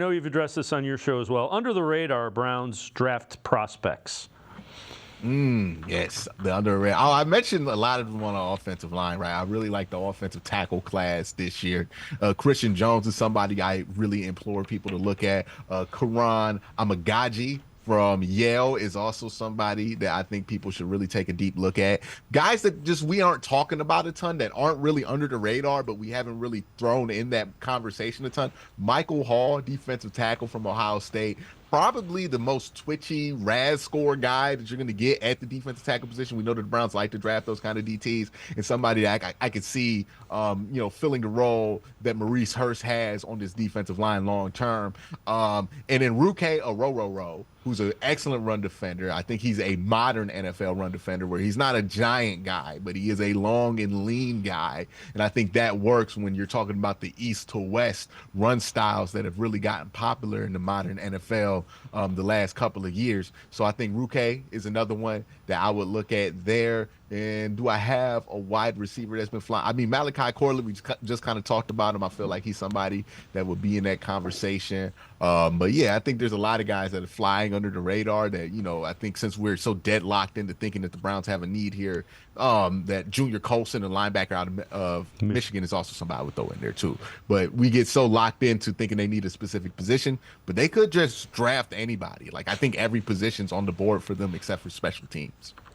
I know you've addressed this on your show as well. Under the radar Browns draft prospects. Yes, the underrated. I mentioned a lot of them on the offensive line, right? I really like the offensive tackle class this year. Christian Jones is somebody I really implore people to look at. Karan Amagaji from Yale is also somebody that I think people should really take a deep look at. Guys that just we aren't talking about a ton, that aren't really under the radar, but we haven't really thrown in that conversation a ton. Michael Hall, defensive tackle from Ohio State, probably the most twitchy RAS score guy that you're going to get at the defensive tackle position. We know that the Browns like to draft those kind of DTs, and somebody that I could see, filling the role that Maurice Hurst has on this defensive line long term. And then Ruke Orororo, who's an excellent run defender. I think he's a modern NFL run defender where he's not a giant guy, but he is a long and lean guy. And I think that works when you're talking about the east to west run styles that have really gotten popular in the modern NFL the last couple of years. So I think Ruke is another one that I would look at there. And do I have a wide receiver that's been flying? I mean, Malachi Corley, we just kind of talked about him. I feel like he's somebody that would be in that conversation. But yeah, I think there's a lot of guys that are flying under the radar that, I think since we're so deadlocked into thinking that the Browns have a need here, that Junior Colson, a linebacker out of Michigan, is also somebody I would throw in there too. But we get so locked into thinking they need a specific position, but they could just draft anybody. Like, I think every position's on the board for them except for special teams.